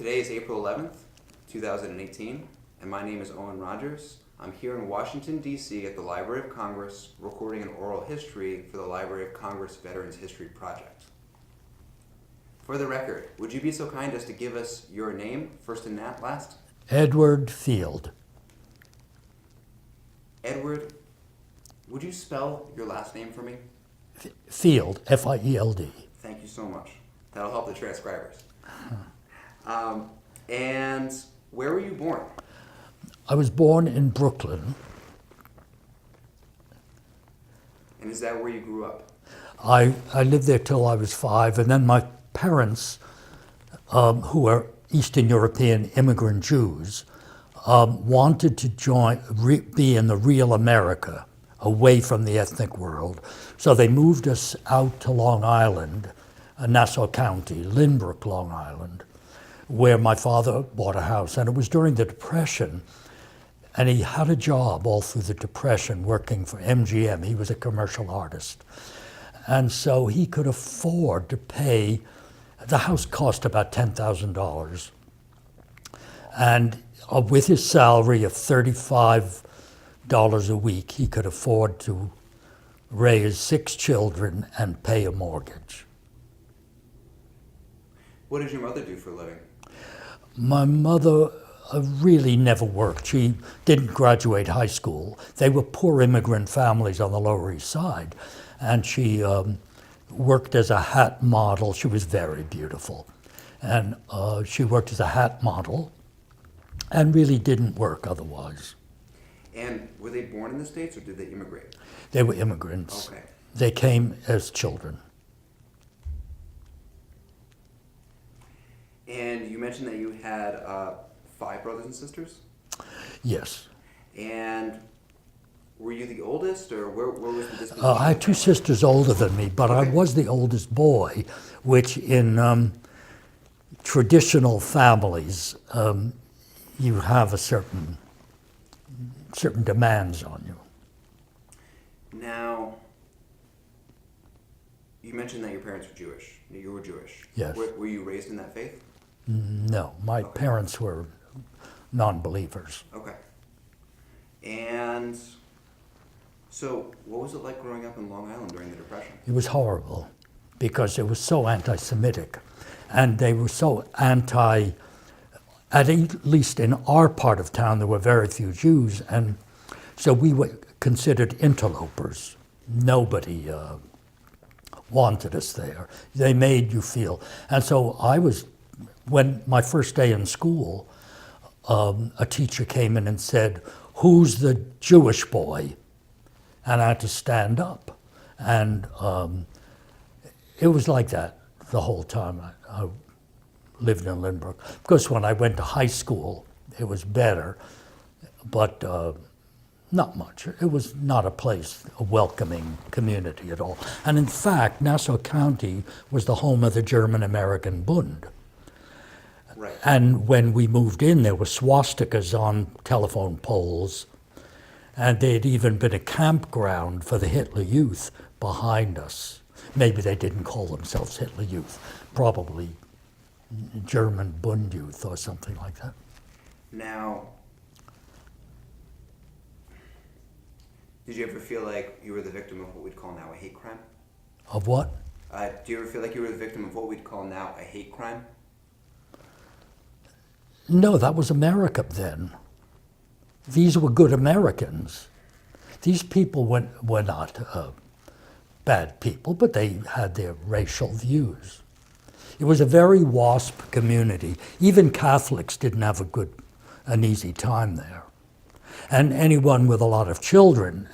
Today is April 11th, 2018, and my name is Owen Rogers. I'm here in Washington, D.C. at the Library of Congress recording an oral history for the Library of Congress Veterans History Project. For the record, would you be so kind as to give us your name, first and last? Edward Field. Edward, would you spell your last name for me? Field, F-I-E-L-D. Thank you so much. That'll help the transcribers. And where were you born? I was born in Brooklyn. And is that where you grew up? I lived there till I was 5, and then my parents, who are Eastern European immigrant Jews, wanted to be in the real America, away from the ethnic world. So they moved us out to Long Island, Nassau County, Lynbrook, Long Island, where my father bought a house. And it was during the Depression, and he had a job all through the Depression working for MGM. He was a commercial artist. And so he could afford to pay, the house cost about $10,000. And with his salary of $35 a week, he could afford to raise 6 children and pay a mortgage. What did your mother do for a living? My mother really never worked. She didn't graduate high school. They were poor immigrant families on the Lower East Side. And she worked as a hat model. She was very beautiful. And she worked as a hat model and really didn't work otherwise. And were they born in the States or did they immigrate? They were immigrants. Okay. They came as children. And you mentioned that you had 5 brothers and sisters? Yes. And were you the oldest, or where was the disposition? I had 2 sisters older than me, but Okay. I was the oldest boy, which in traditional families, you have a certain demands on you. Now, you mentioned that your parents were Jewish. You were Jewish. Yes. Were you raised in that faith? No, my parents were non-believers. Okay. And so what was it like growing up in Long Island during the Depression? It was horrible because it was so anti-Semitic, and they were so at least in our part of town, there were very few Jews, and so we were considered interlopers. Nobody wanted us there. They made you feel. And so when my first day in school, a teacher came in and said, "Who's the Jewish boy?" And I had to stand up. And it was like that the whole time I lived in Lynbrook. Of course, when I went to high school, it was better, but not much. It was not a welcoming community at all. And in fact, Nassau County was the home of the German-American Bund. Right. And when we moved in, there were swastikas on telephone poles, and there had even been a campground for the Hitler Youth behind us. Maybe they didn't call themselves Hitler Youth, probably German Bund Youth or something like that. Now, did you ever feel like you were the victim of what we'd call now a hate crime? Of what? Do you ever feel like you were the victim of what we'd call now a hate crime? No, that was America then. These were good Americans. These people were not bad people, but they had their racial views. It was a very WASP community. Even Catholics didn't have an easy time there. And anyone with a lot of children,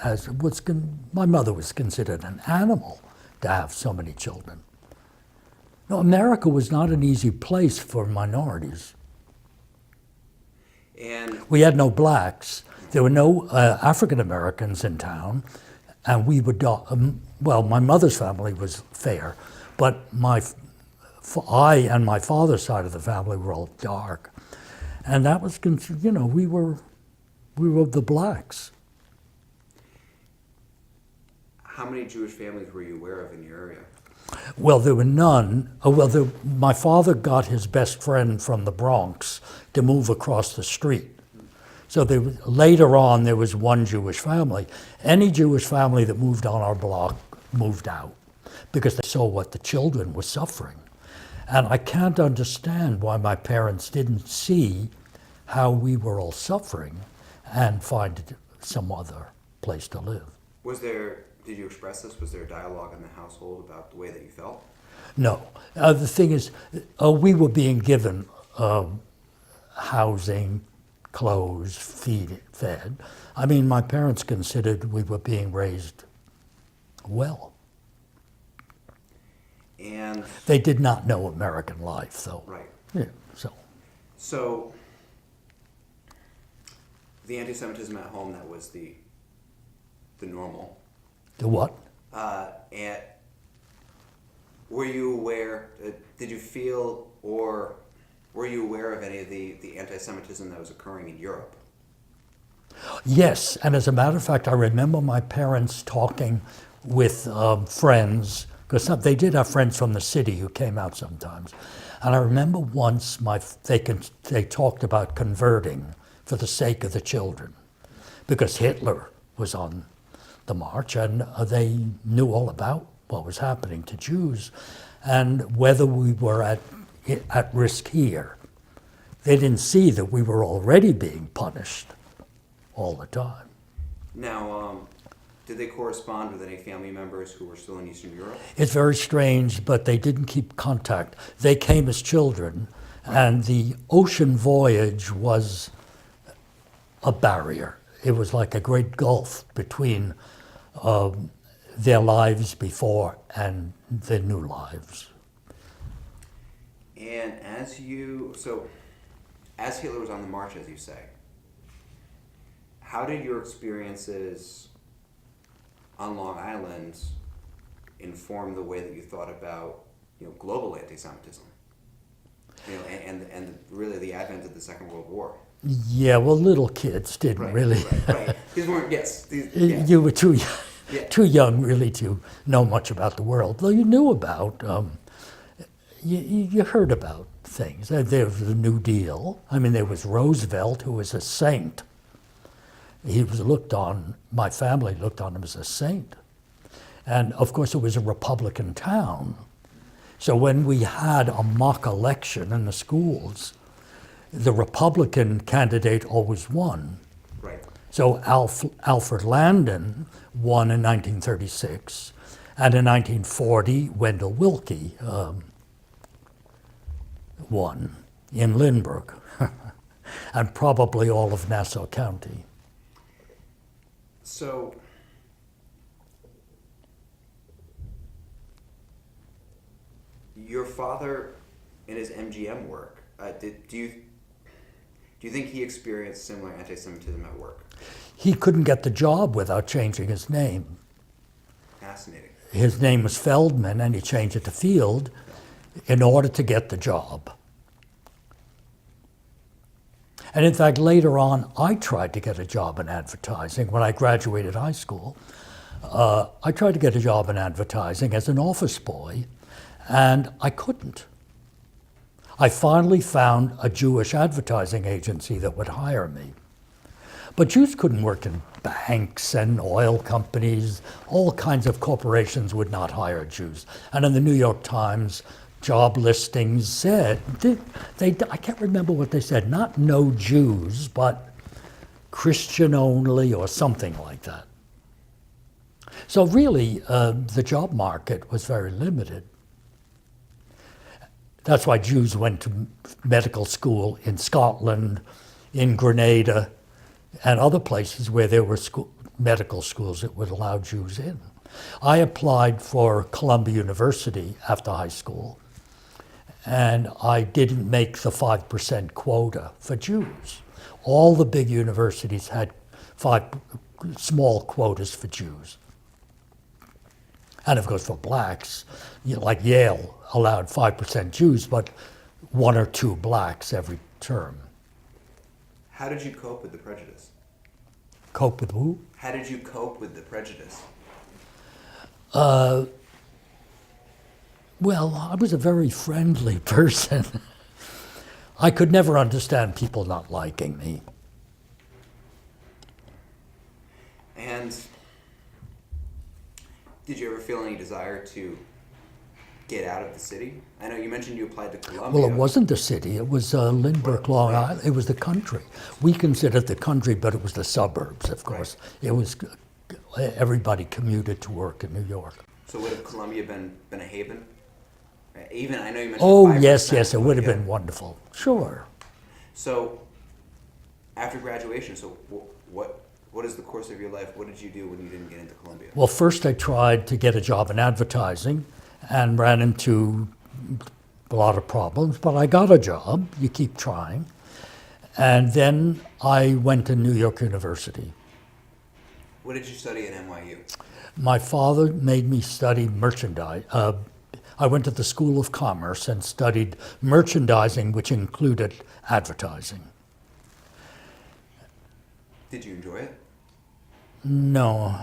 my mother was considered an animal to have so many children. No, America was not an easy place for minorities. And we had no blacks. There were no African Americans in town, and we would. Well, my mother's family was fair, but I and my father's side of the family were all dark, and that was, we were the blacks. how many Jewish families were you aware of in your area? Well, there were none. My father got his best friend from the Bronx to move across the street. So later on, there was one Jewish family. Any Jewish family that moved on our block moved out because they saw what the children were suffering. And I can't understand why my parents didn't see how we were all suffering and find some other place to live. Did you express this? Was there a dialogue in the household about the way that you felt? No. The thing is, we were being given housing, clothes, fed. I mean, my parents considered we were being raised well. And they did not know American life, though. Right. Yeah, So the anti-Semitism at home, that was the normal. The what? And were you aware, did you feel, or were you aware of any of the anti-Semitism that was occurring in Europe? Yes, and as a matter of fact, I remember my parents talking with friends, because they did have friends from the city who came out sometimes. And I remember once they talked about converting for the sake of the children, because Hitler was on the march, and they knew all about what was happening to Jews and whether we were at risk here. They didn't see that we were already being punished all the time. Now, did they correspond with any family members who were still in Eastern Europe? It's very strange, but they didn't keep contact. They came as children, and the ocean voyage was a barrier. It was like a great gulf between their lives before and their new lives. And as Hitler was on the march, as you say, how did your experiences on Long Island inform the way that you thought about, global anti-Semitism? And really the advent of the Second World War. Yeah, well, little kids didn't really. Right. These weren't. Yes. You were too young really to know much about the world. Though you knew about, you heard about things. There was the New Deal. I mean, there was Roosevelt, who was a saint. He was looked on. My family looked on him as a saint, and of course, it was a Republican town. So when we had a mock election in the schools, the Republican candidate always won. Right. So Alfred Landon won in 1936, and in 1940, Wendell Willkie won in Lynbrook, and probably all of Nassau County. So, your father, in his MGM work, do you think he experienced similar anti-Semitism at work? He couldn't get the job without changing his name. Fascinating. His name was Feldman, and he changed it to Field in order to get the job. And in fact, later on, I tried to get a job in advertising. When I graduated high school, I tried to get a job in advertising as an office boy, and I couldn't. I finally found a Jewish advertising agency that would hire me. But Jews couldn't work in banks and oil companies. All kinds of corporations would not hire Jews. And in the New York Times, job listings said, I can't remember what they said, not no Jews, but Christian only or something like that. So really, the job market was very limited. That's why Jews went to medical school in Scotland, in Grenada, and other places where there were medical schools that would allow Jews in. I applied for Columbia University after high school, and I didn't make the 5% quota for Jews. All the big universities had 5 small quotas for Jews. And of course for blacks, like Yale allowed 5% Jews, but 1 or 2 blacks every term. How did you cope with the prejudice? Cope with who? How did you cope with the prejudice? Well, I was a very friendly person. I could never understand people not liking me. And did you ever feel any desire to get out of the city? I know you mentioned you applied to Columbia. Well, it wasn't the city. It was Lindbergh, Long Island. It was the country. We considered the country, but it was the suburbs, of course. Right. It was everybody commuted to work in New York. So would have Columbia been a haven? Even I know you mentioned. Oh yes, it would have been wonderful. Sure. So after graduation, so what is the course of your life? What did you do when you didn't get into Columbia? Well, first I tried to get a job in advertising and ran into a lot of problems, but I got a job. You keep trying. And then I went to New York University. What did you study at NYU? My father made me study merchandise. I went to the School of Commerce and studied merchandising, which included advertising. Did you enjoy it? No.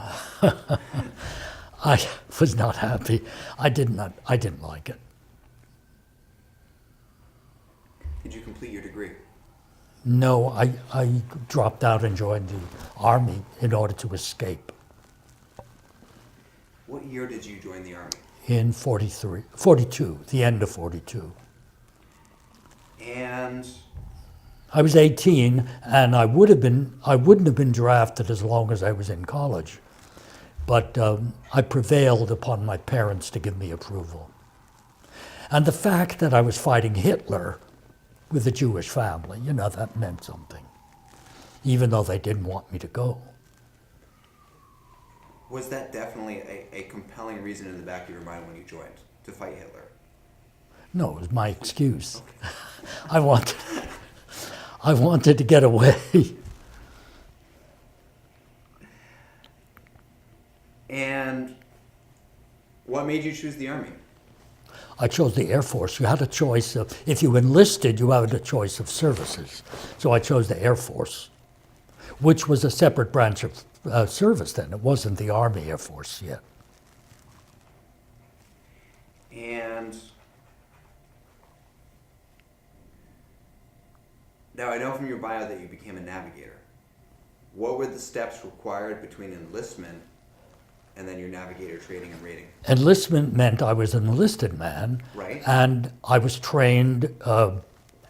I was not happy. I didn't like it. Did you complete your degree? No, I dropped out and joined the Army in order to escape. What year did you join the Army? In 42, the end of 42. And I was 18, and I wouldn't have been drafted as long as I was in college. But I prevailed upon my parents to give me approval. And the fact that I was fighting Hitler with a Jewish family, that meant something, even though they didn't want me to go. Was that definitely a compelling reason in the back of your mind when you joined, to fight Hitler? No, it was my excuse. Okay. I wanted to get away. And what made you choose the Army? I chose the Air Force. You had a choice of, if you enlisted, you had a choice of services. So I chose the Air Force, which was a separate branch of service then. It wasn't the Army Air Force yet. And now I know from your bio that you became a navigator. What were the steps required between enlistment and then your navigator training and rating? Enlistment meant I was an enlisted man, right? And I was trained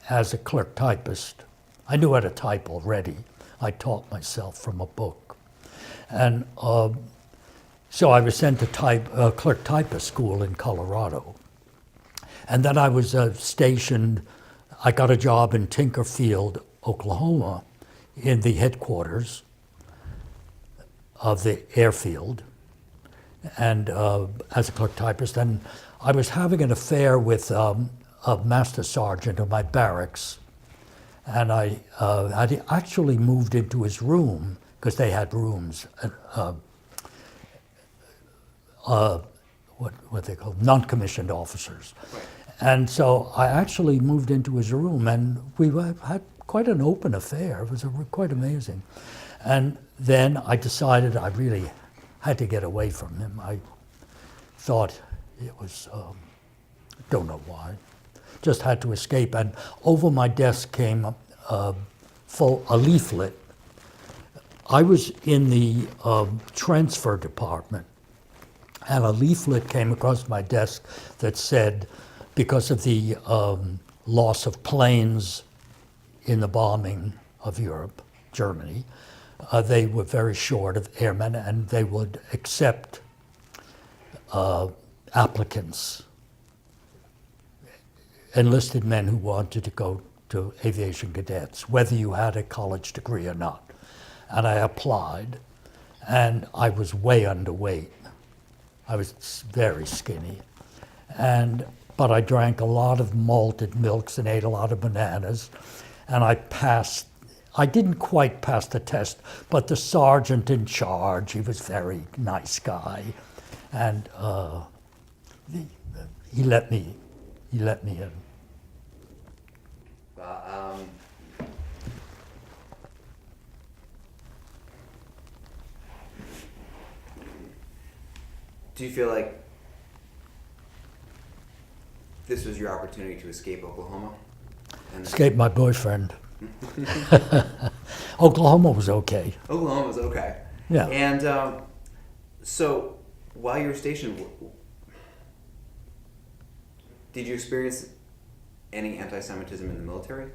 as a clerk typist. I knew how to type already. I taught myself from a book. And so I was sent to clerk typist school in Colorado. And then I was stationed, I got a job in Tinkerfield, Oklahoma, in the headquarters of the airfield, and as a clerk typist. And I was having an affair with a master sergeant of my barracks, and I actually moved into his room, because they had rooms, what they call non-commissioned officers. Right. And so I actually moved into his room, and we had quite an open affair. It was quite amazing. And then I decided I really had to get away from him. I thought it was, don't know why, just had to escape. And over my desk came a leaflet. I was in the transfer department, and a leaflet came across my desk that said, because of the loss of planes in the bombing of Europe, Germany, they were very short of airmen, and they would accept applicants, enlisted men who wanted to go to aviation cadets, whether you had a college degree or not. And I applied, and I was way underweight. I was very skinny. But I drank a lot of malted milks and ate a lot of bananas, and I passed. I didn't quite pass the test, but the sergeant in charge, he was a very nice guy, and he let me in. Do you feel like this was your opportunity to escape Oklahoma? And Escaped my boyfriend. Oklahoma was okay. Oklahoma was okay. Yeah. And so, while you were stationed, did you experience any anti-Semitism in the military?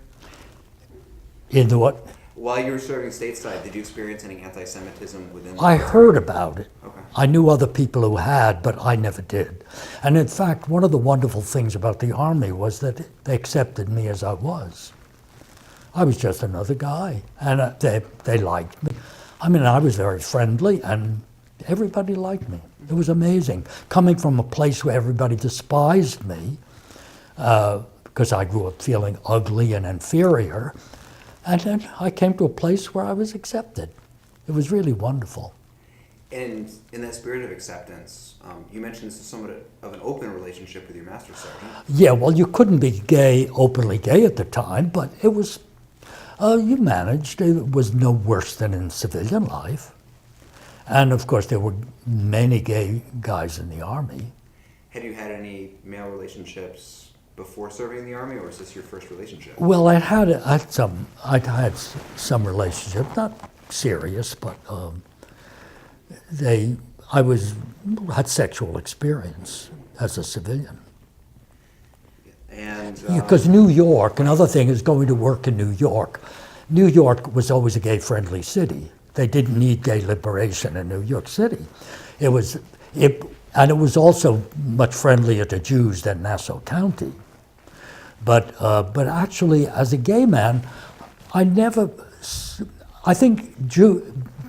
In the what? While you were serving stateside, did you experience any anti-Semitism within the I military? heard about it. Okay. I knew other people who had, but I never did. And in fact, one of the wonderful things about the Army was that they accepted me as I was. I was just another guy, and they liked me. I mean, I was very friendly, and everybody liked me. It was amazing. Coming from a place where everybody despised me, because I grew up feeling ugly and inferior, and then I came to a place where I was accepted. It was really wonderful. And in that spirit of acceptance, you mentioned this is somewhat of an open relationship with your master sergeant. Yeah, well, you couldn't be gay, openly gay at the time, but it was, you managed. It was no worse than in civilian life. And of course, there were many gay guys in the Army. Had you had any male relationships before serving in the Army, or is this your first relationship? Well, I'd had some relationship, not serious, but had sexual experience as a civilian. And Because New York, another thing is going to work in New York. New York was always a gay-friendly city. They didn't need gay liberation in New York City. And it was also much friendlier to Jews than Nassau County. But actually, as a gay man, I think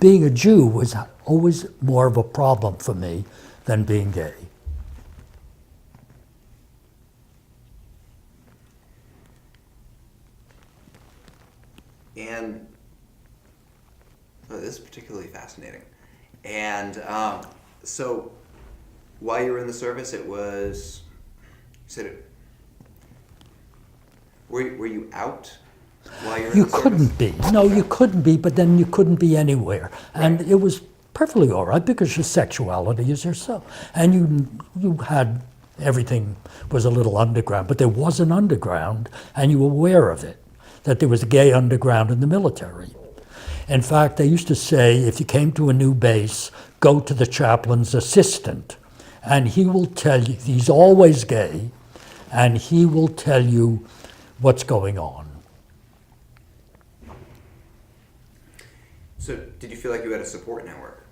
being a Jew was always more of a problem for me than being gay. And this is particularly fascinating. And so, while you were in the service, it was, you said it, were you out while you were in You the service? couldn't be. No, you couldn't be, but then you couldn't be anywhere. And it was perfectly all right because your sexuality is yourself. And you had, everything was a little underground, but there was an underground, and you were aware of it, that there was a gay underground in the military. In fact, they used to say, if you came to a new base, go to the chaplain's assistant, and he will tell you, he's always gay, and he will tell you what's going on. So, did you feel like you had a support network?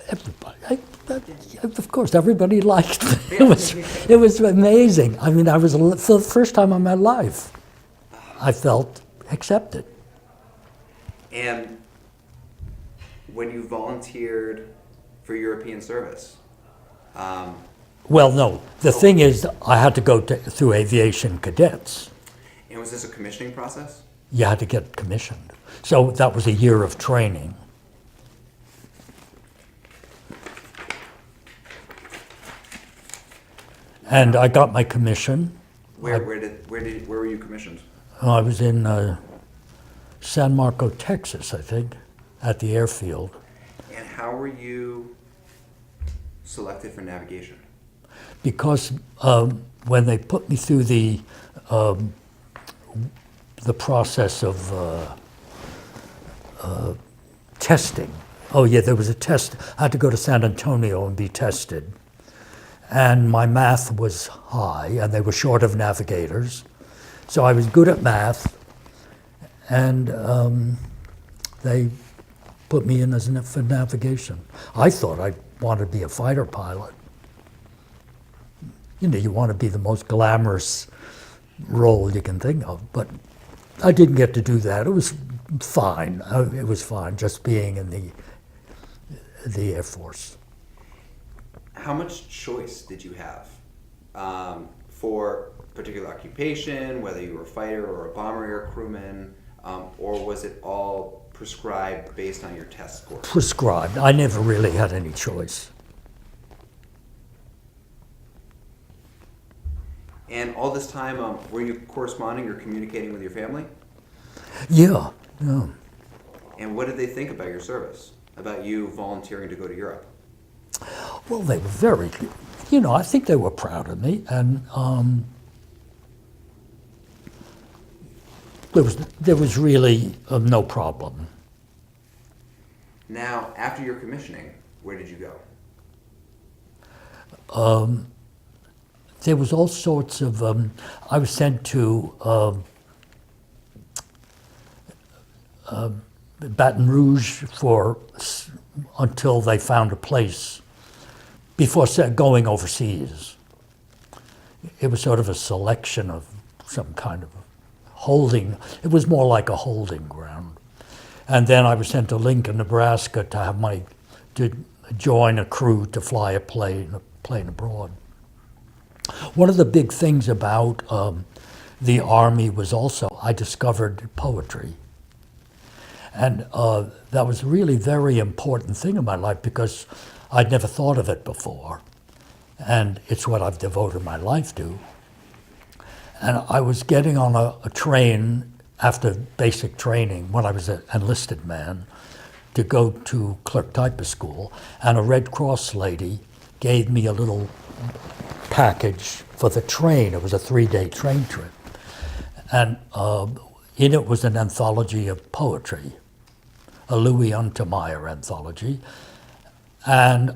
Everybody, of course, everybody liked me. It was amazing. I mean, for the first time in my life, I felt accepted. And when you volunteered for European service, Well, no. The thing is, I had to go through aviation cadets. and was this a commissioning process? You had to get commissioned. So that was a year of training. And I got my commission. Where were you commissioned? I was in San Marco, Texas, I think, at the airfield. And how were you selected for navigation? Because when they put me through the process of testing, there was a test. I had to go to San Antonio and be tested. And my math was high, and they were short of navigators. So I was good at math, and they put me in for navigation. I thought I wanted to be a fighter pilot. You know, you want to be the most glamorous role you can think of, but I didn't get to do that. It was fine. It was fine just being in the Air Force. How much choice did you have for particular occupation, whether you were a fighter or a bomber air crewman, or was it all prescribed based on your test score? Prescribed. I never really had any choice. And all this time, were you corresponding or communicating with your family? Yeah. And what did they think about your service? About you volunteering to go to Europe? Well, they were very, you know, I think they were proud of me, and there was really no problem. Now, after your commissioning, where did you go? There was all sorts of. I was sent to Baton Rouge until they found a place before going overseas. It was sort of a selection of some kind of holding. It was more like a holding ground. And then I was sent to Lincoln, Nebraska to join a crew to fly a plane abroad. One of the big things about the Army was also I discovered poetry. And that was really a very important thing in my life because I'd never thought of it before. And it's what I've devoted my life to. And I was getting on a train after basic training when I was an enlisted man to go to clerk typist school, and a Red Cross lady gave me a little package for the train. It was a 3-day train trip. And in it was an anthology of poetry, a Louis Untermeyer anthology. And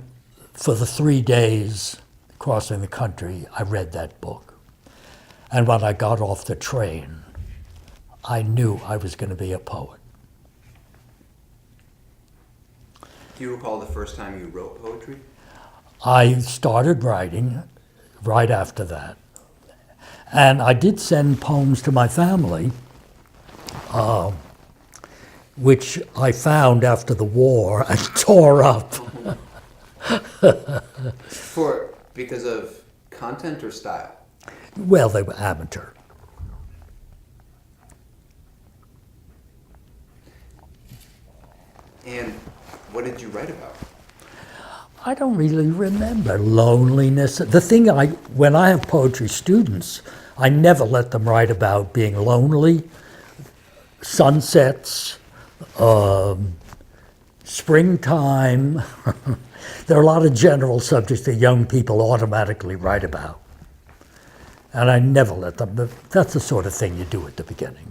for the 3 days crossing the country, I read that book. And when I got off the train, I knew I was going to be a poet. Do you recall the first time you wrote poetry? I started writing right after that. And I did send poems to my family, which I found after the war and tore up. Because of content or style? Well, they were amateur. And what did you write about? I don't really remember loneliness. The thing when I have poetry students, I never let them write about being lonely, sunsets, springtime. There are a lot of general subjects that young people automatically write about. And I never let them, but that's the sort of thing you do at the beginning.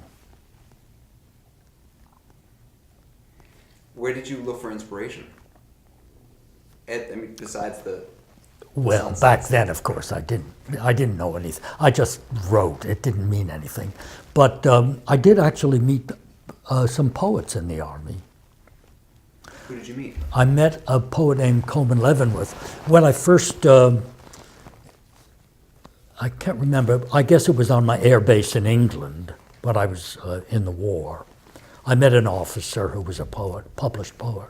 Where did you look for inspiration? Besides the Well, sunsets. back then, of course, I didn't know anything. I just wrote. It didn't mean anything. But I did actually meet some poets in the Army. Who did you meet? I met a poet named Coleman Leavenworth. When I first, I can't remember, I guess it was on my air base in England when I was in the war. I met an officer who was a poet, published poet.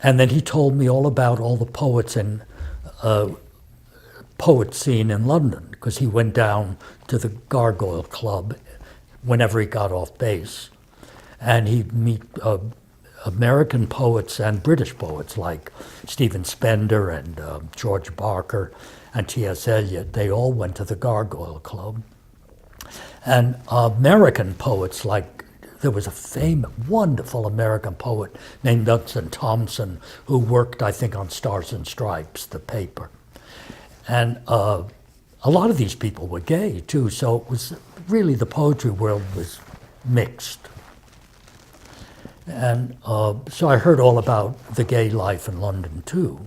And then he told me all about all the poets and poet scene in London, because he went down to the Gargoyle Club whenever he got off base. And he'd meet American poets and British poets like Stephen Spender and George Barker and T.S. Eliot. They all went to the Gargoyle Club. And American poets like, there was a famous, wonderful American poet named Hudson Thompson who worked, I think, on Stars and Stripes, the paper. And a lot of these people were gay, too, so it was really, the poetry world was mixed. And so I heard all about the gay life in London, too.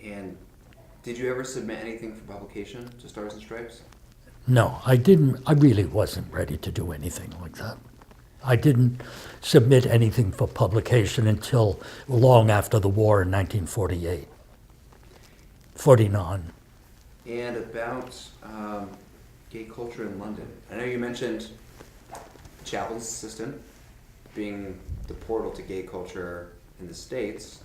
And did you ever submit anything for publication to Stars and Stripes? No, I didn't. I really wasn't ready to do anything like that. I didn't submit anything for publication until long after the war in 1948, 49. And about gay culture in London. I know you mentioned chaplain's assistant being the portal to gay culture in the States.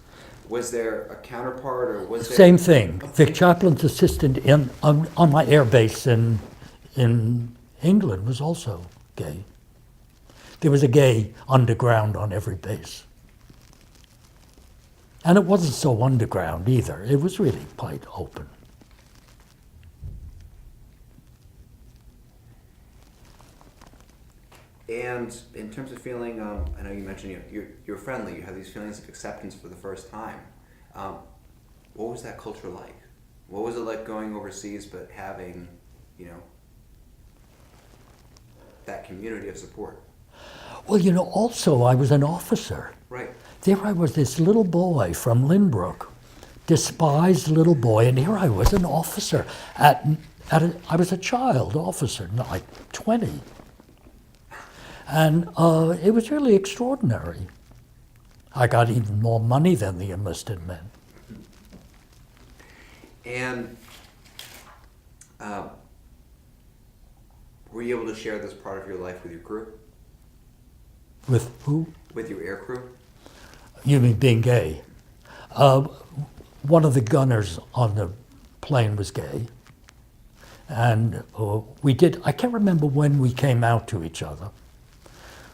Was there a counterpart, or was there... Same thing. The chaplain's assistant on my air base in England was also gay. There was a gay underground on every base. And it wasn't so underground either. It was really quite open. And in terms of feeling, I know you mentioned you're friendly. You have these feelings of acceptance for the first time. What was that culture like? What was it like going overseas, but having, that community of support? Well, also I was an officer. Right. There I was, this little boy from Lynbrook, despised little boy, and here I was, an officer. I was a child officer, like 20. And it was really extraordinary. I got even more money than the enlisted men. And were you able to share this part of your life with your crew? With who? With your air crew? You mean being gay? One of the gunners on the plane was gay. And I can't remember when we came out to each other,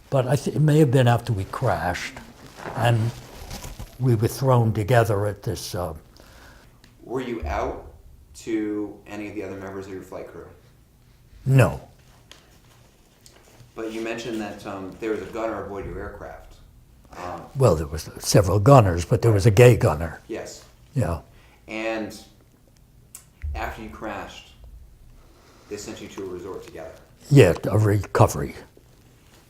but it may have been after we crashed and we were thrown together at this. Were you out to any of the other members of your flight crew? No. But you mentioned that there was a gunner aboard your aircraft. Well, there was several gunners, but there was a gay gunner. Yes. Yeah. And after you crashed, they sent you to a resort together. Yeah, a recovery.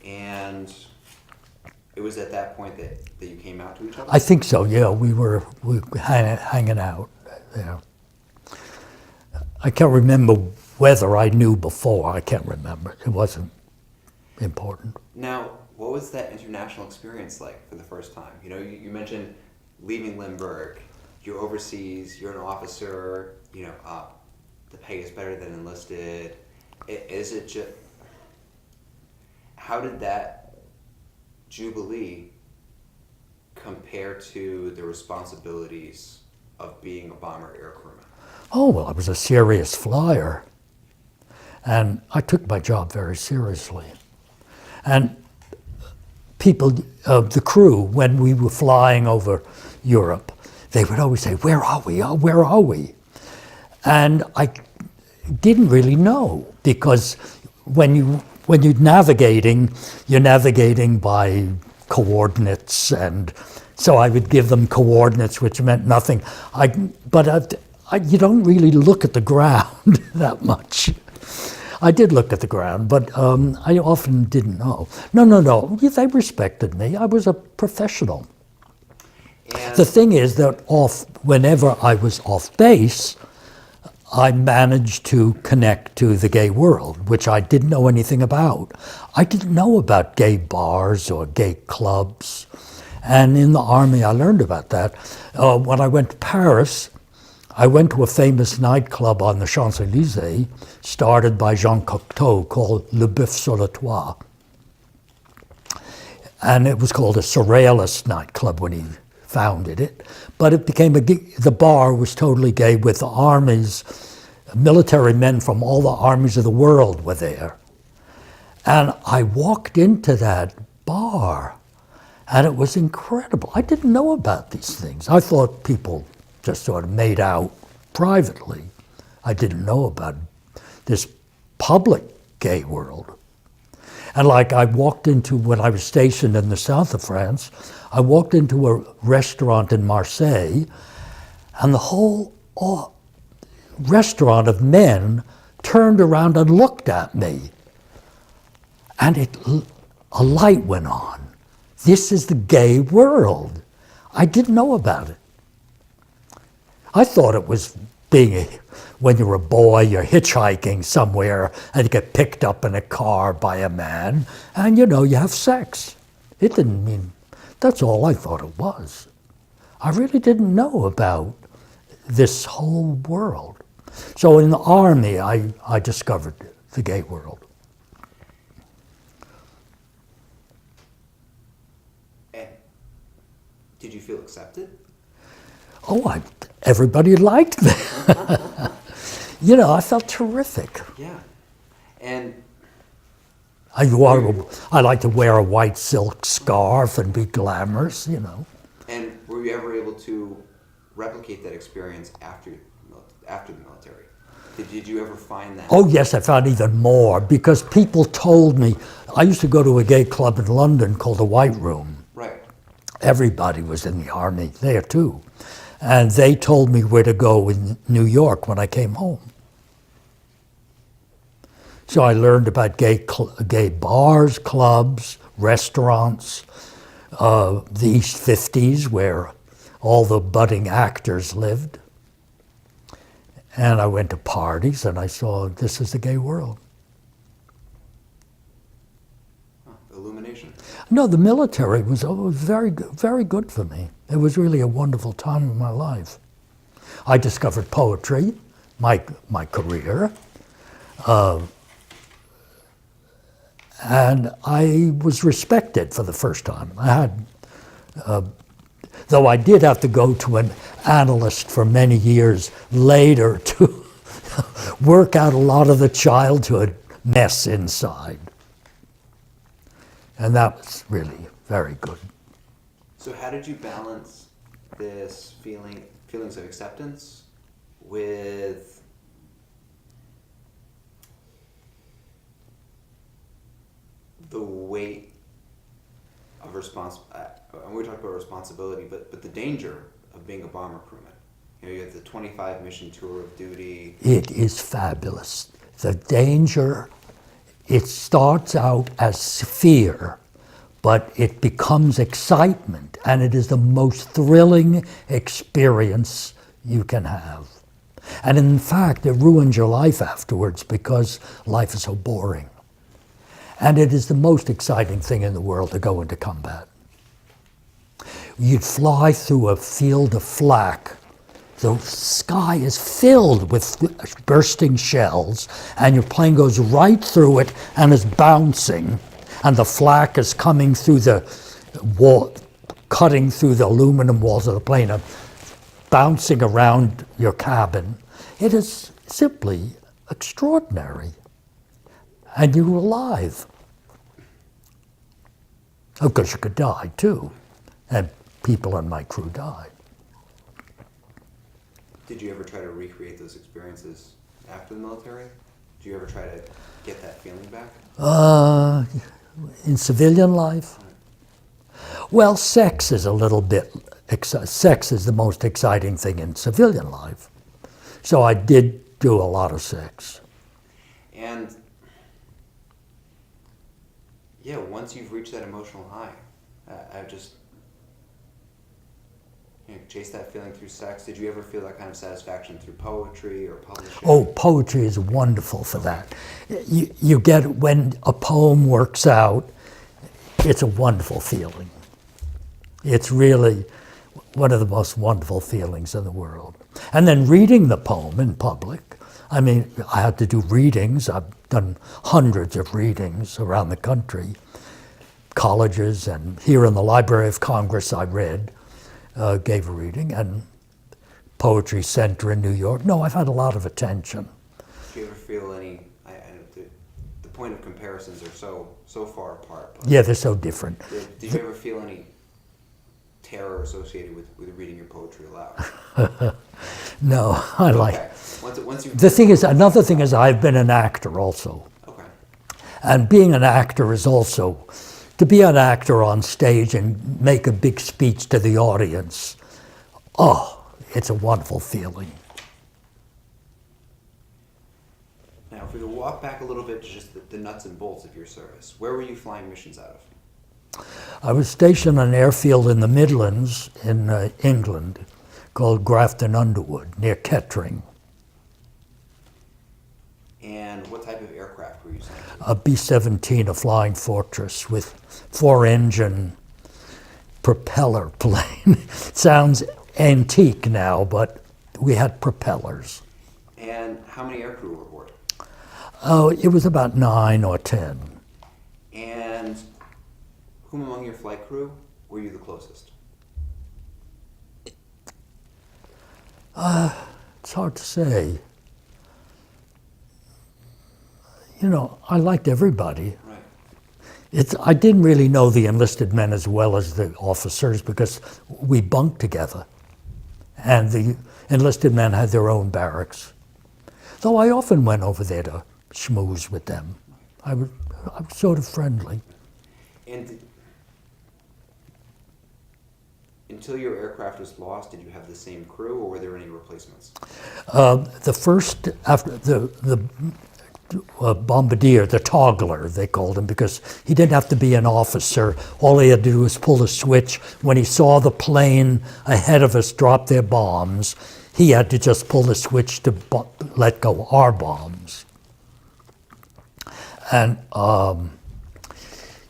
And it was at that point that you came out to each other? I think so, yeah. We were hanging out there. I can't remember whether I knew before. I can't remember. It wasn't important. Now, what was that international experience like for the first time? You mentioned leaving Limburg. You're overseas. You're an officer. The pay is better than enlisted. Is it just... How did that jubilee compare to the responsibilities of being a bomber air crewman? Oh, well, I was a serious flyer. And I took my job very seriously. And people, the crew, when we were flying over Europe, they would always say, "Where are we? Oh, where are we?" And I didn't really know, because when you're navigating by coordinates, and so I would give them coordinates, which meant nothing. You don't really look at the ground that much. I did look at the ground, but I often didn't know. No. They respected me. I was a professional. And The thing is that whenever I was off base, I managed to connect to the gay world, which I didn't know anything about. I didn't know about gay bars or gay clubs. And in the Army, I learned about that. When I went to Paris, I went to a famous nightclub on the Champs-Élysées, started by Jean Cocteau, called Le Boeuf sur le Toit. And it was called a Surrealist nightclub when he founded it. But it became the bar was totally gay, with the armies, military men from all the armies of the world were there. And I walked into that bar, and it was incredible. I didn't know about these things. I thought people just sort of made out privately. I didn't know about this public gay world. And like I walked into, when I was stationed in the south of France, I walked into a restaurant in Marseille, and the whole restaurant of men turned around and looked at me. And a light went on. This is the gay world. I didn't know about it. I thought it was when you're a boy, you're hitchhiking somewhere and you get picked up in a car by a man and you have sex. It didn't mean, that's all I thought it was. I really didn't know about this whole world. So in the Army, I discovered the gay world. And did you feel accepted? Oh, everybody liked me. I felt terrific. Yeah. And I like to wear a white silk scarf and be glamorous, And were you ever able to replicate that experience after the military? Did you ever find that? Oh yes, I found even more because people told me. I used to go to a gay club in London called the White Room. Right. Everybody was in the army there too. And they told me where to go in New York when I came home. So I learned about gay bars, clubs, restaurants, the East 50s where all the budding actors lived. And I went to parties and I saw this is the gay world. Illumination. No, the military was very good for me. It was really a wonderful time in my life. I discovered poetry, my career, and I was respected for the first time. I had, though I did have to go to an analyst for many years later to work out a lot of the childhood mess inside. And that was really very good. So how did you balance this feelings of acceptance with the weight of we talked about responsibility, but the danger of being a bomber crewman? You know, you have the 25 mission tour of duty. It is fabulous. The danger, it starts out as fear, but it becomes excitement, and it is the most thrilling experience you can have. And in fact, it ruins your life afterwards because life is so boring. And it is the most exciting thing in the world to go into combat. You'd fly through a field of flak. The sky is filled with bursting shells, and your plane goes right through it and is bouncing, and the flak is coming through the wall, cutting through the aluminum walls of the plane, and bouncing around your cabin. It is simply extraordinary. And you were alive. Of course, you could die too, and people on my crew died. Did you ever try to recreate those experiences after the military? Did you ever try to get that feeling back? In civilian life? Well, sex is a little bit, sex is the most exciting thing in civilian life. So I did do a lot of sex. And yeah, once you've reached that emotional high, I've just chased that feeling through sex. Did you ever feel that kind of satisfaction through poetry or publishing? Oh, poetry is wonderful for that. You get, when a poem works out, it's a wonderful feeling. It's really one of the most wonderful feelings in the world. And then reading the poem in public. I mean, I had to do readings. I've done hundreds of readings around the country, colleges, and here in the Library of Congress I read, gave a reading, and Poetry Center in New York. No, I've had a lot of attention. Do you ever feel any, the point of comparisons are so far apart. Yeah, they're so different. Did you ever feel any terror associated with reading your poetry aloud? No, I like. Okay. Once The thing is, another thing is, I've been an actor also. Okay. And being an actor is also, to be an actor on stage and make a big speech to the audience, oh, it's a wonderful feeling. Now, if we could walk back a little bit to just the nuts and bolts of your service, where were you flying missions out of? I was stationed on an airfield in the Midlands in England called Grafton Underwood, near Kettering. And what type of aircraft were you sent to? A B-17, a Flying Fortress with 4-engine propeller plane. Sounds antique now, but we had propellers. And how many aircrew were aboard? Oh, it was about 9 or 10. And whom among your flight crew were you the closest? It's hard to say. You know, I liked everybody. Right. I didn't really know the enlisted men as well as the officers because we bunked together. And the enlisted men had their own barracks. Though I often went over there to schmooze with them. I was sort of friendly. And until your aircraft was lost, did you have the same crew, or were there any replacements? The first, after the bombardier, the toggler, they called him, because he didn't have to be an officer. All he had to do was pull a switch. When he saw the plane ahead of us drop their bombs, he had to just pull the switch to let go our bombs. And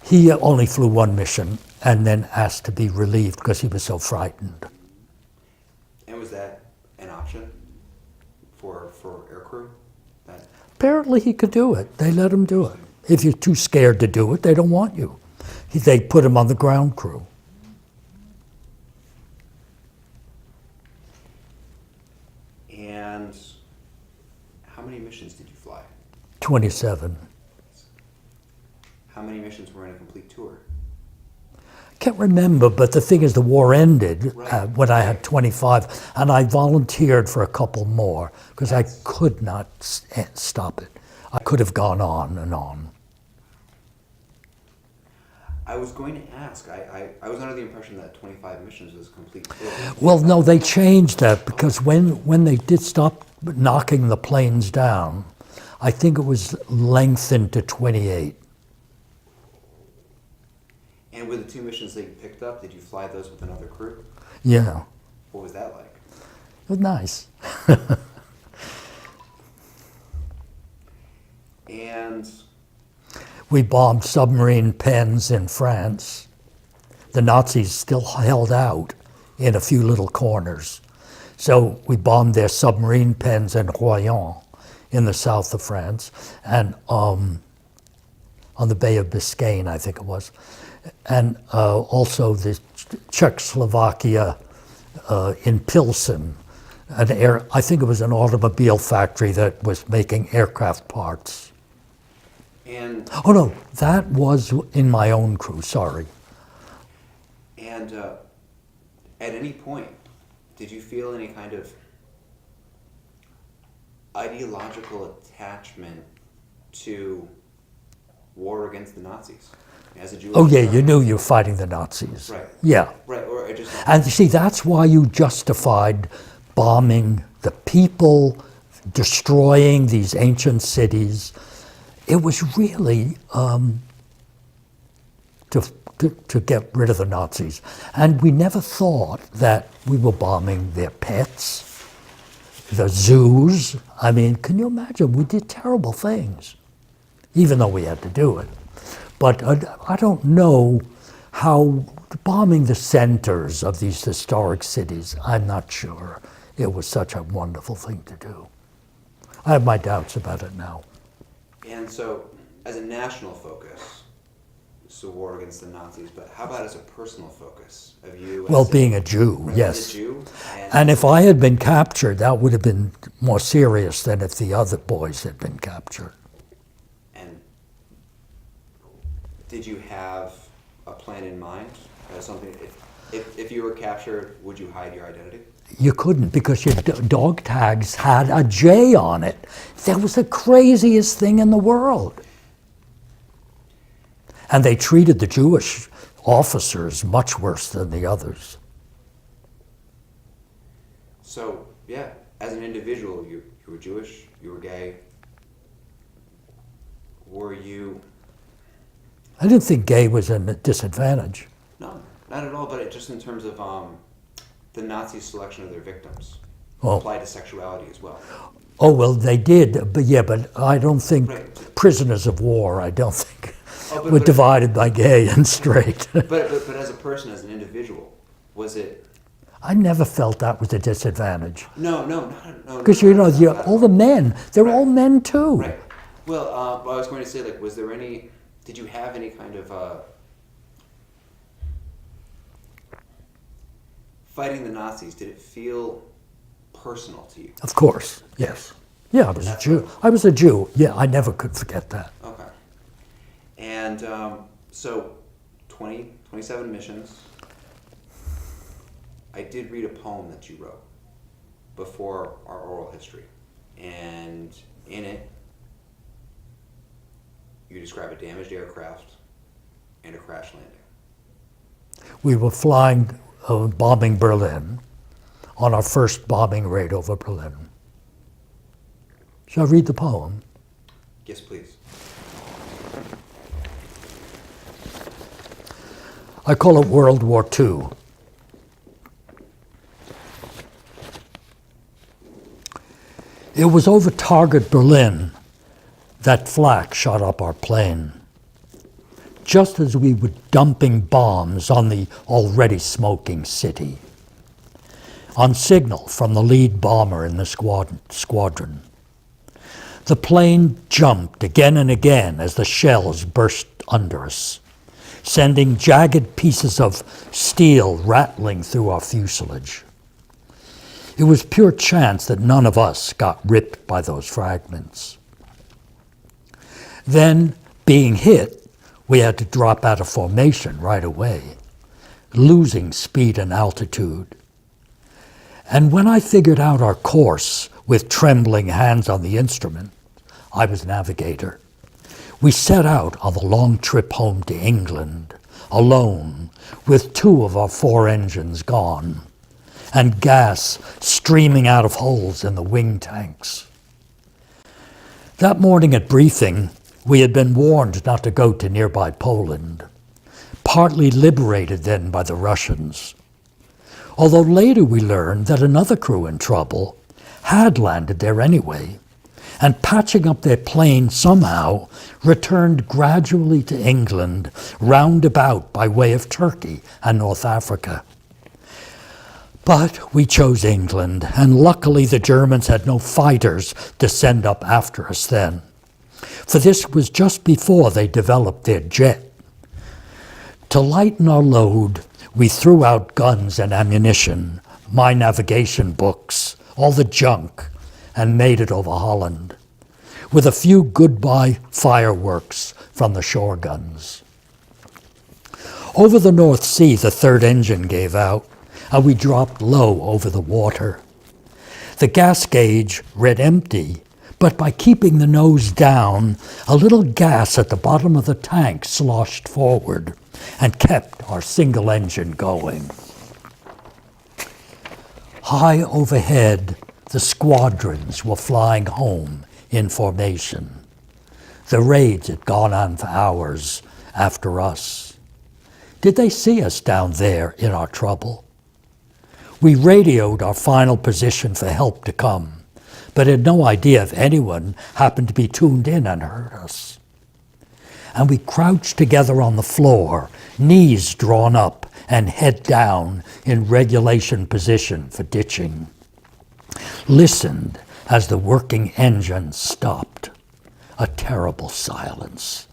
he only flew one mission and then asked to be relieved because he was so frightened. And was that an option for aircrew? Apparently he could do it. They let him do it. If you're too scared to do it, they don't want you. They put him on the ground crew. And how many missions did you fly? 27. How many missions were in a complete tour? Can't remember, but the thing is, the war ended Right. when I had 25, and I volunteered for a couple more because I could not stop it. I could have gone on and on. I was going to ask, I was under the impression that 25 missions was a complete tour. Well, no, they changed that because when they did stop knocking the planes down, I think it was lengthened to 28. And with the 2 missions that you picked up, did you fly those with another crew? Yeah, What was that like? it was nice. And We bombed submarine pens in France. The Nazis still held out in a few little corners. So we bombed their submarine pens in Royan in the south of France, and on the Bay of Biscayne, I think it was. And also the Czechoslovakia in Pilsen, I think it was an automobile factory that was making aircraft parts. And Oh no, that was in my own crew, sorry. and at any point, did you feel any kind of ideological attachment to war against the Nazis as a Jewish? Oh yeah, you knew you were fighting the Nazis. Right. Yeah. Right, or I just And you see, that's why you justified bombing the people, destroying these ancient cities. It was really to get rid of the Nazis. And we never thought that we were bombing their pets, the zoos. I mean, can you imagine? We did terrible things, even though we had to do it. But I don't know how bombing the centers of these historic cities, I'm not sure it was such a wonderful thing to do. I have my doubts about it now. And so, as a national focus, so war against the Nazis, but how about as a personal focus of you? Well, as being a Jew, right, yes. as a Jew, And if I had been captured, that would have been more serious than if the other boys had been captured. and did you have a plan in mind? Something, if you were captured, would you hide your identity? You couldn't, because your dog tags had a J on it. That was the craziest thing in the world. And they treated the Jewish officers much worse than the others. So, yeah, as an individual, you were Jewish, you were gay. Were you? I didn't think gay was a disadvantage. No, not at all, but just in terms of the Nazi selection of their victims Oh. applied to sexuality as well. Oh, well, they did, but yeah, but I don't think Right. prisoners of war, I don't think, Oh, were divided by gay and straight. But as a person, as an individual, was it? I never felt that was a disadvantage. No. Because, you know, all the men, they're all men too. Right. Well, I was going to say, like, was there any? Did you have any kind of fighting the Nazis? Did it feel personal to you? Of course, yes. Yeah, I was a Jew. I was a Jew. Yeah, I never could forget that. Okay. And so, 27 missions. I did read a poem that you wrote before our oral history. And in it, you describe a damaged aircraft and a crash landing. We were bombing Berlin on our first bombing raid over Berlin. Shall I read the poem? Yes, please. I call it World War II. It was over target Berlin that flak shot up our plane. Just as we were dumping bombs on the already smoking city. On signal from the lead bomber in the squadron. The plane jumped again and again as the shells burst under us, sending jagged pieces of steel rattling through our fuselage. It was pure chance that none of us got ripped by those fragments. Then, being hit, we had to drop out of formation right away, losing speed and altitude. And when I figured out our course with trembling hands on the instrument, I was navigator. We set out on the long trip home to England, alone, with 2 of our 4 engines gone, and gas streaming out of holes in the wing tanks. That morning at briefing, we had been warned not to go to nearby Poland, partly liberated then by the Russians. Although later we learned that another crew in trouble had landed there anyway, and patching up their plane somehow returned gradually to England, roundabout by way of Turkey and North Africa. But we chose England, and luckily the Germans had no fighters to send up after us then, for this was just before they developed their jet. To lighten our load, we threw out guns and ammunition, my navigation books, all the junk, and made it over Holland, with a few goodbye fireworks from the shore guns. Over the North Sea, the 3rd engine gave out, and we dropped low over the water. The gas gauge read empty, but by keeping the nose down, a little gas at the bottom of the tank sloshed forward and kept our single engine going. High overhead, the squadrons were flying home in formation. The raids had gone on for hours after us. Did they see us down there in our trouble? We radioed our final position for help to come, but had no idea if anyone happened to be tuned in and heard us. And we crouched together on the floor, knees drawn up and head down in regulation position for ditching. Listened as the working engine stopped. A terrible silence.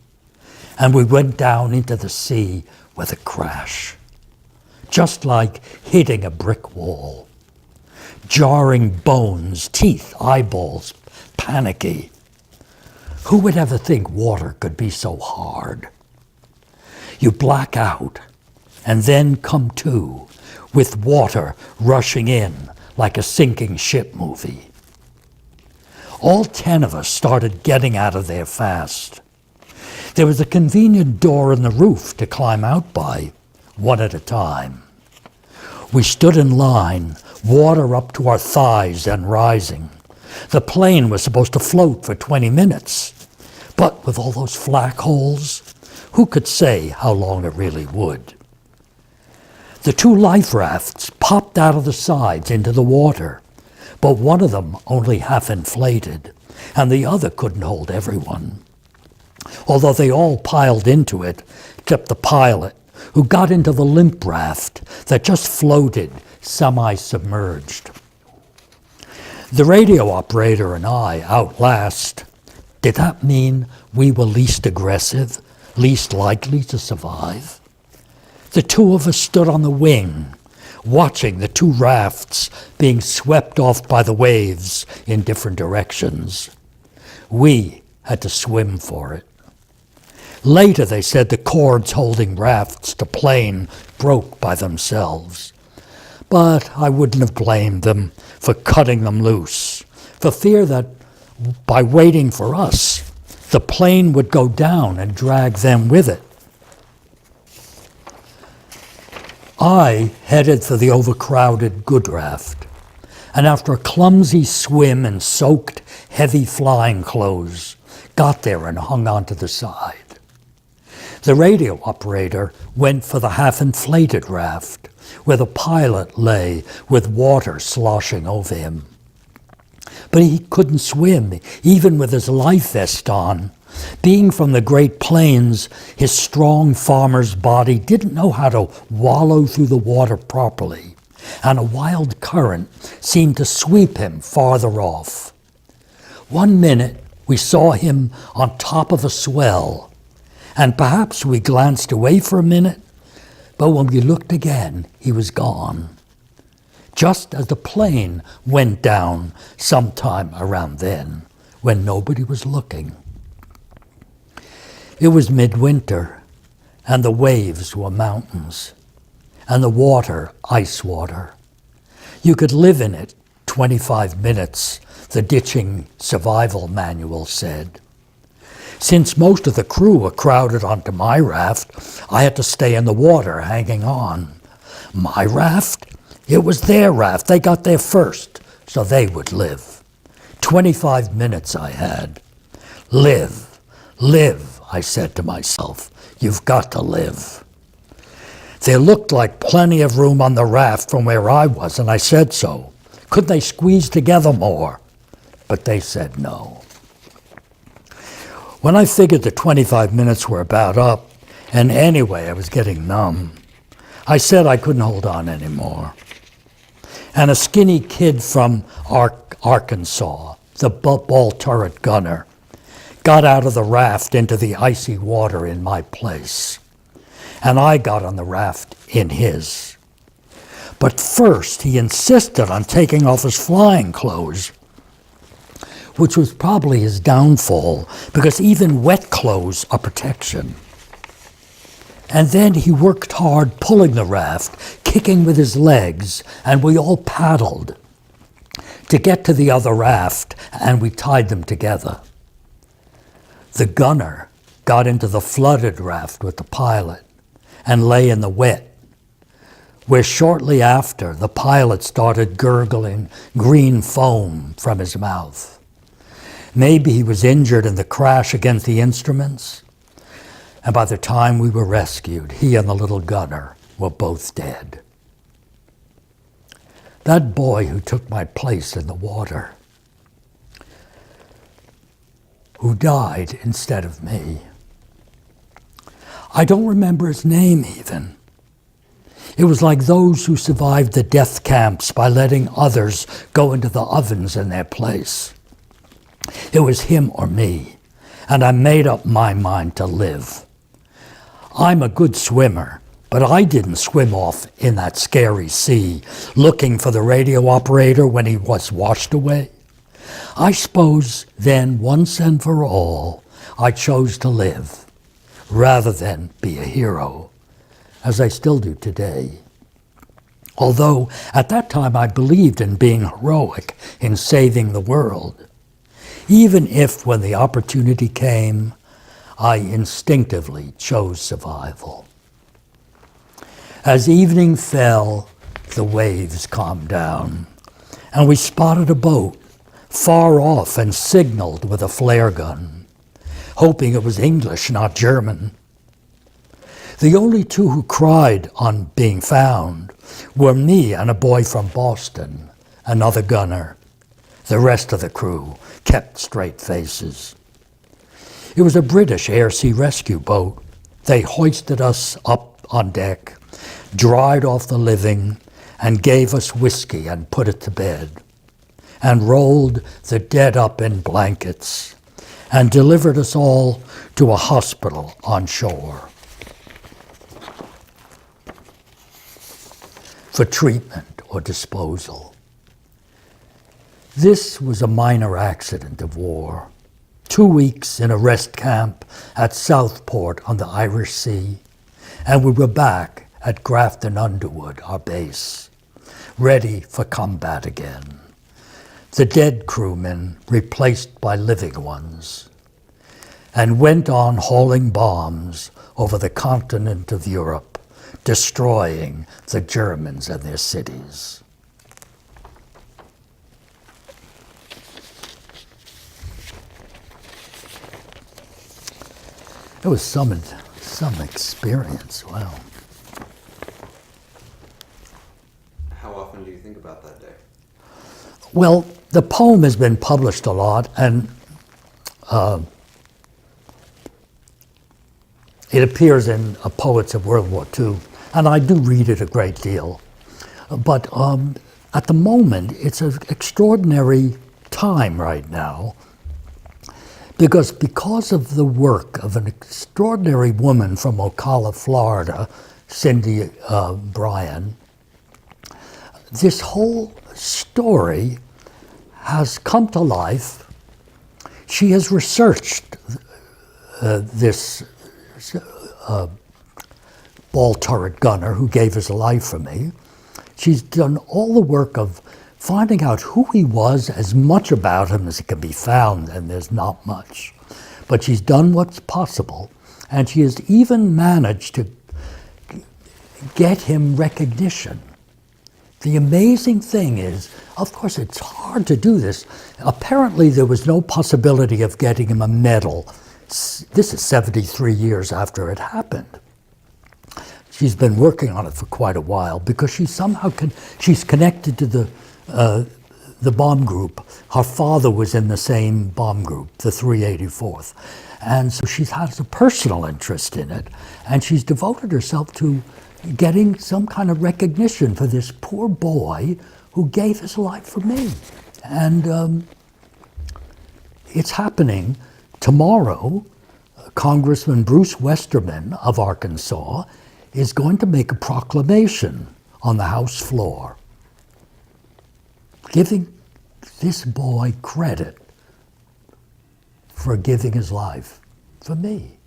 And we went down into the sea with a crash. Just like hitting a brick wall. Jarring bones, teeth, eyeballs, panicky. Who would ever think water could be so hard? You black out and then come to with water rushing in like a sinking ship movie. All 10 of us started getting out of there fast. There was a convenient door in the roof to climb out by, one at a time. We stood in line, water up to our thighs and rising. The plane was supposed to float for 20 minutes, but with all those flak holes, who could say how long it really would? The 2 life rafts popped out of the sides into the water, but one of them only half inflated, and the other couldn't hold everyone. Although they all piled into it, except the pilot, who got into the limp raft that just floated semi-submerged. The radio operator and I out last. Did that mean we were least aggressive, least likely to survive? The 2 of us stood on the wing, watching the 2 rafts being swept off by the waves in different directions. We had to swim for it. Later, they said the cords holding rafts to plane broke by themselves. But I wouldn't have blamed them for cutting them loose, for fear that by waiting for us, the plane would go down and drag them with it. I headed for the overcrowded good raft, and after a clumsy swim in soaked, heavy flying clothes, got there and hung onto the side. The radio operator went for the half-inflated raft, where the pilot lay with water sloshing over him. But he couldn't swim, even with his life vest on. Being from the Great Plains, his strong farmer's body didn't know how to wallow through the water properly, and a wild current seemed to sweep him farther off. One minute we saw him on top of a swell, and perhaps we glanced away for a minute, but when we looked again, he was gone, just as the plane went down sometime around then, when nobody was looking. It was midwinter, and the waves were mountains, and the water ice water. You could live in it 25 minutes, the ditching survival manual said. Since most of the crew were crowded onto my raft, I had to stay in the water hanging on. My raft? It was their raft. They got there first, so they would live. 25 minutes I had. Live, live, I said to myself. You've got to live. There looked like plenty of room on the raft from where I was, and I said so. Couldn't they squeeze together more? But they said no. When I figured the 25 minutes were about up, and anyway I was getting numb, I said I couldn't hold on anymore. And a skinny kid from Arkansas, the ball turret gunner, got out of the raft into the icy water in my place. And I got on the raft in his. But first he insisted on taking off his flying clothes, which was probably his downfall, because even wet clothes are protection. And then he worked hard pulling the raft, kicking with his legs, and we all paddled to get to the other raft, and we tied them together. The gunner got into the flooded raft with the pilot and lay in the wet, where shortly after the pilot started gurgling green foam from his mouth. Maybe he was injured in the crash against the instruments, and by the time we were rescued, he and the little gunner were both dead. That boy who took my place in the water, who died instead of me. I don't remember his name even. It was like those who survived the death camps by letting others go into the ovens in their place. It was him or me, and I made up my mind to live. I'm a good swimmer, but I didn't swim off in that scary sea, looking for the radio operator when he was washed away. I suppose then, once and for all, I chose to live, rather than be a hero, as I still do today. Although at that time I believed in being heroic, in saving the world, even if when the opportunity came, I instinctively chose survival. As evening fell, the waves calmed down, and we spotted a boat far off and signaled with a flare gun, hoping it was English, not German. The only two who cried on being found were me and a boy from Boston, another gunner. The rest of the crew kept straight faces. It was a British air-sea rescue boat. They hoisted us up on deck, dried off the living, and gave us whiskey and put it to bed, and rolled the dead up in blankets, and delivered us all to a hospital on shore for treatment or disposal. This was a minor accident of war. 2 weeks in a rest camp at Southport on the Irish Sea, and we were back at Grafton Underwood, our base, ready for combat again. the dead crewmen replaced by living ones, and went on hauling bombs over the continent of Europe, destroying the Germans and their cities. It was some experience, wow. How often do you think about that day? Well, the poem has been published a lot, and it appears in Poets of World War II, and I do read it a great deal. But at the moment, it's an extraordinary time right now, because of the work of an extraordinary woman from Ocala, Florida, Cindy Bryan. This whole story has come to life. She has researched this ball turret gunner who gave his life for me. She's done all the work of finding out who he was, as much about him as can be found, and there's not much. But she's done what's possible, and she has even managed to get him recognition. The amazing thing is, of course, it's hard to do this. Apparently, there was no possibility of getting him a medal. This is 73 years after it happened. She's been working on it for quite a while because she somehow she's connected to the bomb group. Her father was in the same bomb group, the 384th. And so she has a personal interest in it, and she's devoted herself to getting some kind of recognition for this poor boy who gave his life for me. And it's happening tomorrow. Congressman Bruce Westerman of Arkansas is going to make a proclamation on the House floor, giving this boy credit for giving his life for me.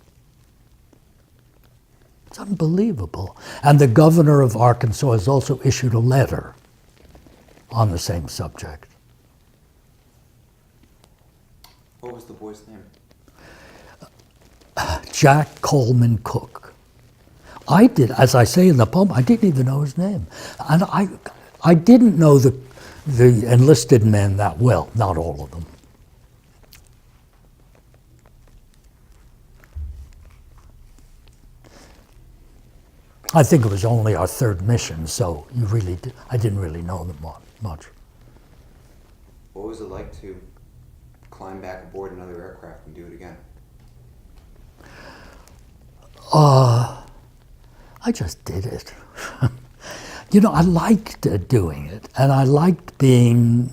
It's unbelievable. And the governor of Arkansas has also issued a letter on the same subject. What was the boy's name? Jack Coleman Cook. I did, as I say in the poem, I didn't even know his name. And I didn't know the enlisted men that well, not all of them. I think it was only our third mission, so I didn't really know them much. What was it like to climb back aboard another aircraft and do it again? I just did it. I liked doing it, and I liked being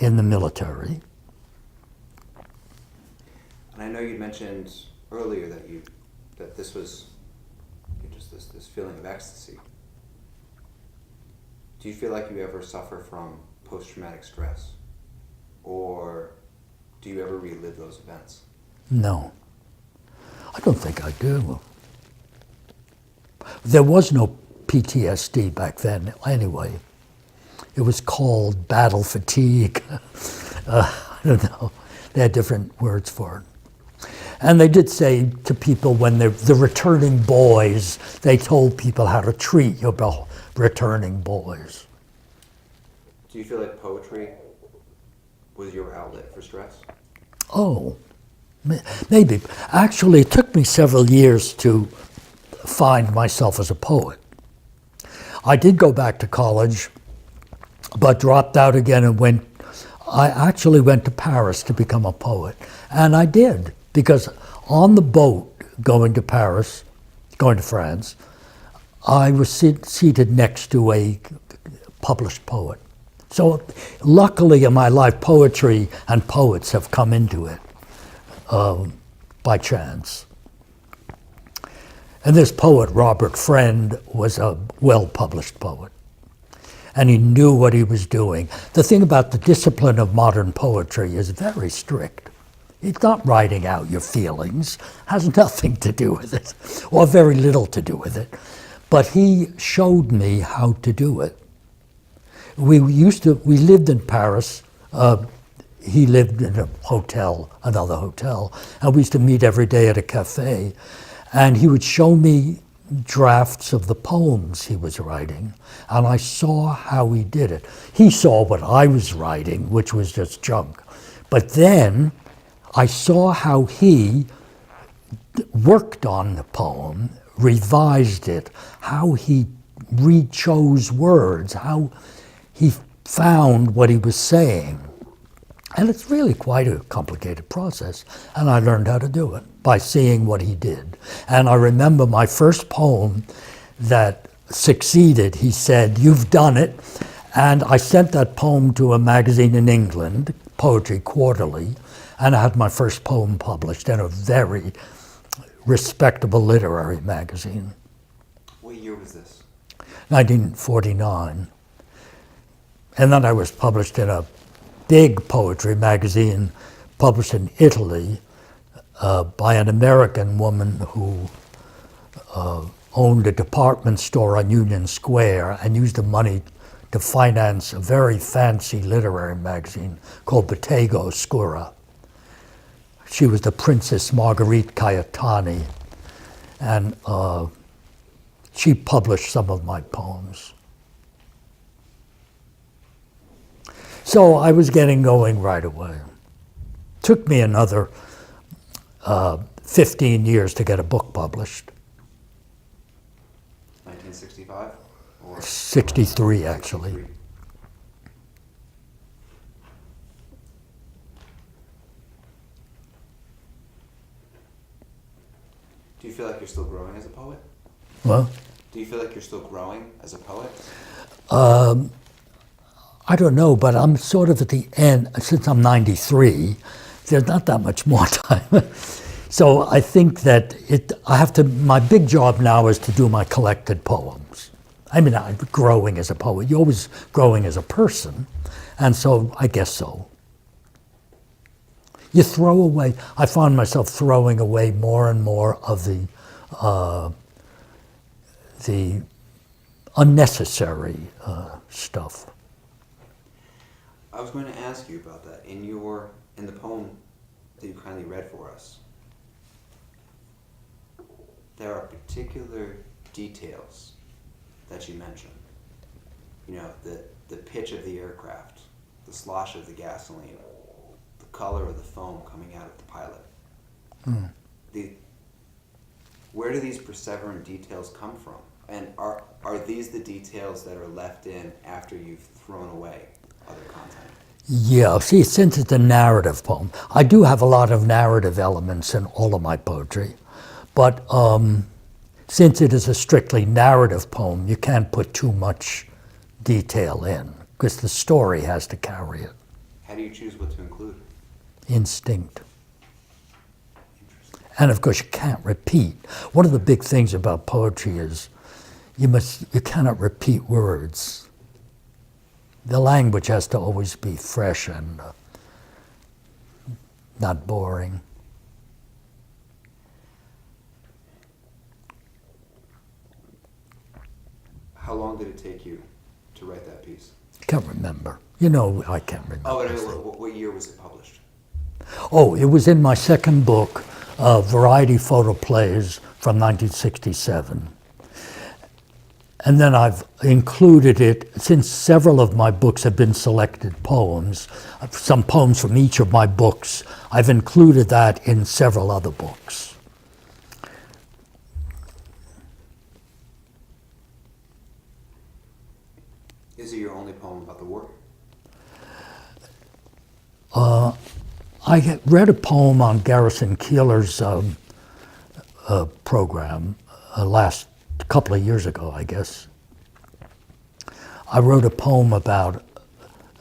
in the military. And I know you mentioned earlier that this was just this feeling of ecstasy. Do you feel like you ever suffer from post-traumatic stress? Or do you ever relive those events? No. I don't think I do. There was no PTSD back then anyway. It was called battle fatigue. I don't know. They had different words for it. And they did say to people when the returning boys, they told people how to treat your returning boys. Do you feel like poetry was your outlet for stress? Oh, maybe. Actually, it took me several years to find myself as a poet. I did go back to college, but dropped out again and I actually went to Paris to become a poet. And I did, because on the boat going to France, I was seated next to a published poet. So luckily in my life, poetry and poets have come into it by chance. And this poet, Robert Friend, was a well-published poet. And he knew what he was doing. The thing about the discipline of modern poetry is very strict. It's not writing out your feelings, has nothing to do with it, or very little to do with it. But he showed me how to do it. We lived in Paris He lived in a hotel, another hotel, and we used to meet every day at a cafe. And he would show me drafts of the poems he was writing, and I saw how he did it. He saw what I was writing, which was just junk. But then I saw how he worked on the poem, revised it, how he re-chose words, how he found what he was saying. And it's really quite a complicated process, and I learned how to do it by seeing what he did. And I remember my first poem that succeeded, he said, "You've done it." And I sent that poem to a magazine in England, Poetry Quarterly, and I had my first poem published in a very respectable literary magazine. What year was this? 1949. And then I was published in a big poetry magazine published in Italy by an American woman who owned a department store on Union Square and used the money to finance a very fancy literary magazine called Bottega Oscura. She was the Princess Marguerite Caetani, and she published some of my poems. So I was getting going right away. Took me another 15 years to get a book published. 1965? Or 63, actually. 63. Do you feel like you're still growing as a poet? Well, Do you feel like you're still growing as a poet? I don't know, but I'm sort of at the end. Since I'm 93, there's not that much more time. So I think that my big job now is to do my collected poems. I mean, I'm growing as a poet. You're always growing as a person, and so I guess so. You throw away, I find myself throwing away more and more of the unnecessary stuff. I was going to ask you about that. In the poem that you kindly read for us, there are particular details that you mention. You know, the pitch of the aircraft, the slosh of the gasoline, the color of the foam coming out of the pilot. Where do these perseverant details come from? And are these the details that are left in after you've thrown away other content? Yeah, see, since it's a narrative poem, I do have a lot of narrative elements in all of my poetry, but since it is a strictly narrative poem, you can't put too much detail in, because the story has to carry it. How do you choose what to include? Instinct. And of course, you can't repeat. One of the big things about poetry is you cannot repeat words. The language has to always be fresh and not boring. How long did it take you to write that piece? Can't remember. You know, I can't remember. Oh, and what year was it published? Oh, it was in my second book, Variety Photoplays from 1967. And then I've included it, since several of my books have been selected poems, some poems from each of my books, I've included that in several other books. Is it your only poem about the war? I had read a poem on Garrison Keillor's program last couple of years ago, I guess. I wrote a poem about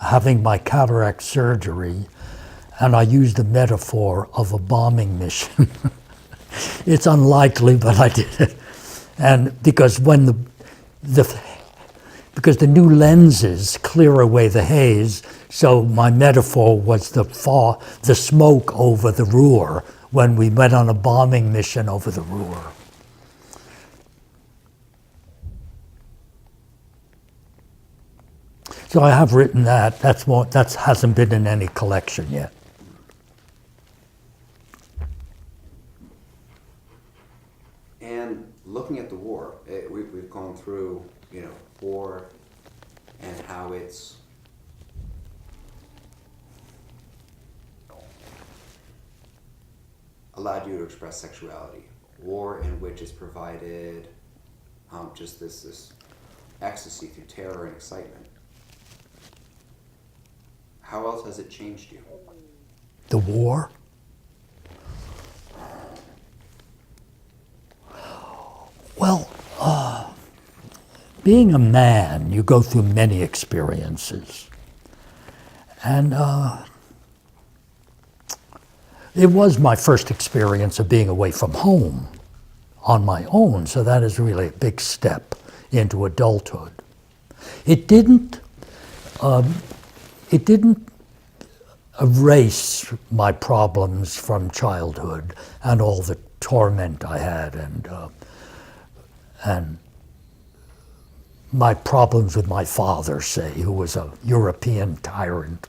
having my cataract surgery, and I used the metaphor of a bombing mission. It's unlikely, but I did it. And because because the new lenses clear away the haze, so my metaphor was the smoke over the Ruhr when we went on a bombing mission over the Ruhr. So I have written that. That hasn't been in any collection yet. And looking at the war, we've gone through, war and how it's allowed you to express sexuality. War in which is provided just this ecstasy through terror and excitement. How else has it changed you? The war? Well, being a man, you go through many experiences. And it was my first experience of being away from home on my own, so that is really a big step into adulthood. It didn't erase my problems from childhood and all the torment I had and my problems with my father, say, who was a European tyrant.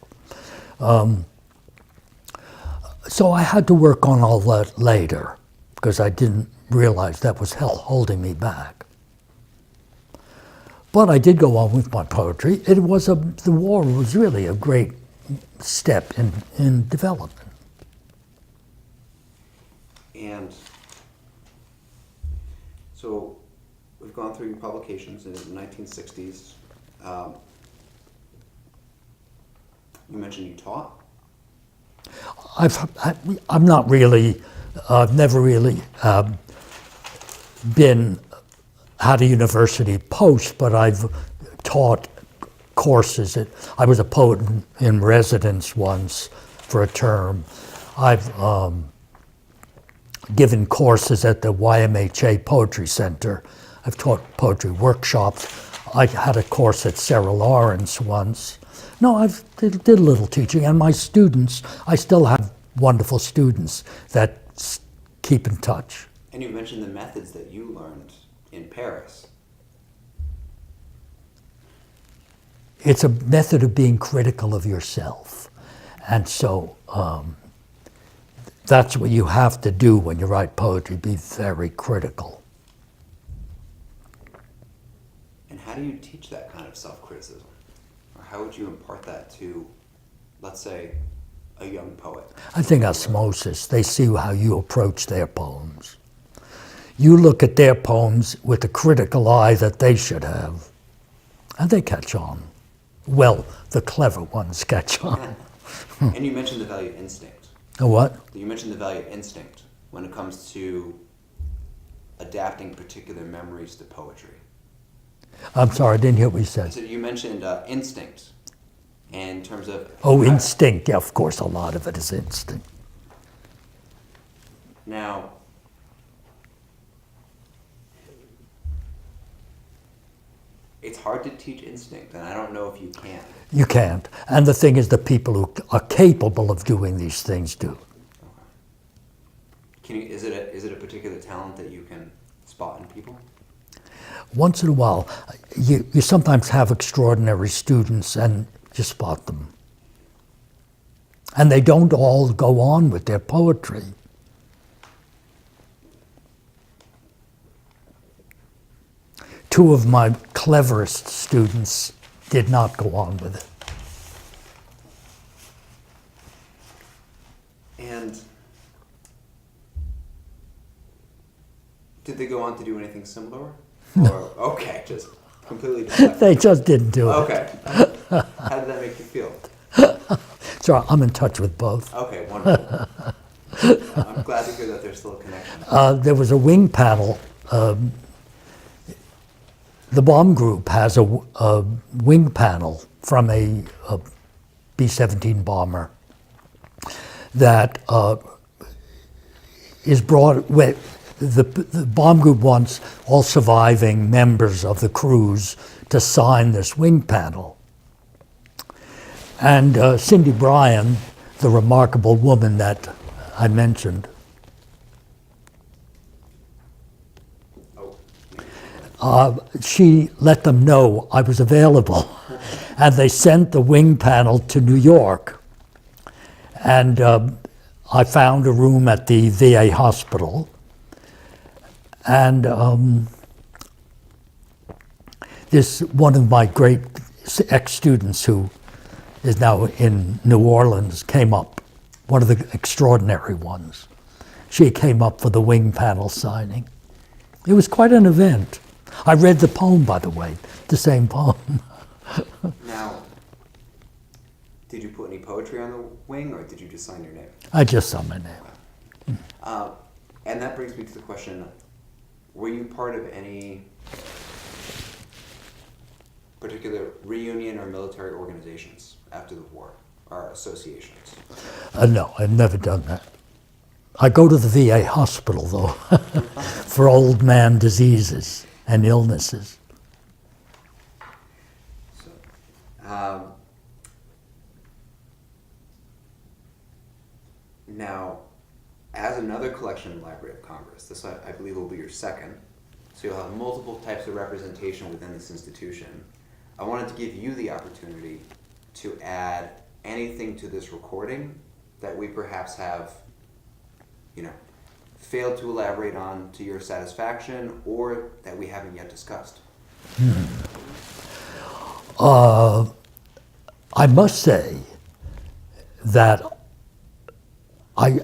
So I had to work on all that later because I didn't realize that was holding me back. But I did go on with my poetry. The war was really a great step in development. And so we've gone through your publications in the 1960s. You mentioned you taught. I'm not really, I've never really been at a university post, but I've taught courses. I was a poet in residence once for a term. I've given courses at the YMHA Poetry Center. I've taught poetry workshops. I had a course at Sarah Lawrence once. No, I've did a little teaching, and my students, I still have wonderful students that keep in touch. And you mentioned the methods that you learned in Paris. It's a method of being critical of yourself. And so that's what you have to do when you write poetry, be very critical. And how do you teach that kind of self-criticism? Or how would you impart that to, let's say, a young poet? I think osmosis. They see how you approach their poems. You look at their poems with the critical eye that they should have, and they catch on. Well, the clever ones catch on. And you mentioned the value of instinct. A what? You mentioned the value of instinct when it comes to adapting particular memories to poetry. I'm sorry, I didn't hear what you said. So you mentioned instinct in terms of... Oh, instinct. Yeah, of course, a lot of it is instinct. Now, it's hard to teach instinct, and I don't know if you can. You can't. And the thing is, the people who are capable of doing these things do. Okay. Is it a particular talent that you can spot in people? Once in a while, you sometimes have extraordinary students and you spot them. And they don't all go on with their poetry. Two of my cleverest students did not go on with it. And did they go on to do anything similar? No. Or, okay, just completely deflected. They just didn't do it. Okay. How did that make you feel? So I'm in touch with both. Okay, wonderful. I'm glad to hear that there's still a connection. There was a wing panel. The bomb group has a wing panel from a B-17 bomber that is brought with. The bomb group wants all surviving members of the crews to sign this wing panel. And Cindy Bryan, the remarkable woman that I mentioned, she let them know I was available. And they sent the wing panel to New York. And I found a room at the VA hospital. And this one of my great ex-students who is now in New Orleans came up, one of the extraordinary ones. She came up for the wing panel signing. It was quite an event. I read the poem, by the way, the same poem. Now, did you put any poetry on the wing, or did you just sign your name? I just saw my name. And that brings me to the question, were you part of any particular reunion or military organizations after the war, or associations? No, I've never done that. I go to the VA hospital, though, for old man diseases and illnesses. So, now, as another collection in the Library of Congress, this I believe will be your second, so you'll have multiple types of representation within this institution. I wanted to give you the opportunity to add anything to this recording that we perhaps have, failed to elaborate on to your satisfaction, or that we haven't yet discussed. I must say that I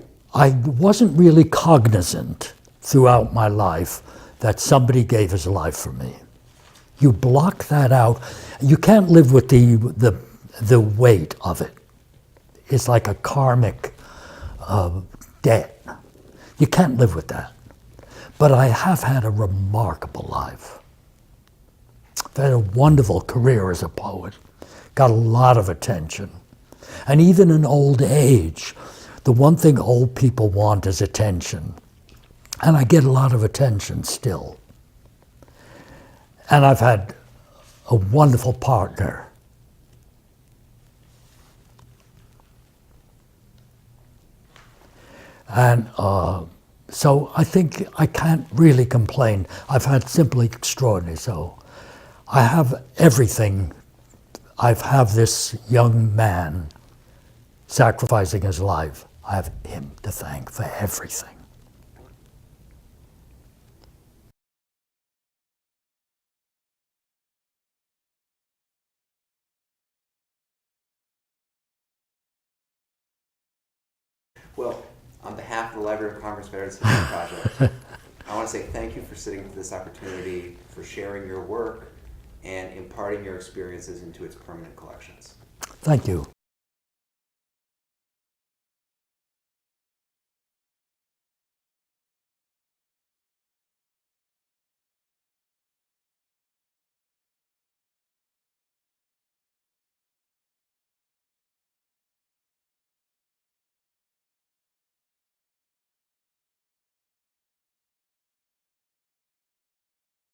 wasn't really cognizant throughout my life that somebody gave his life for me. You block that out. You can't live with the weight of it. It's like a karmic debt. You can't live with that. But I have had a remarkable life. I've had a wonderful career as a poet. Got a lot of attention. And even in old age, the one thing old people want is attention. And I get a lot of attention still. And I've had a wonderful partner. And so I think I can't really complain. I've had simply extraordinary. So I have everything. I have this young man sacrificing his life. I have him to thank for everything. Well, on behalf of the Library of Congress Veterans History Project, I want to say thank you for sitting for this opportunity, for sharing your work, and imparting your experiences into its permanent collections. Thank you.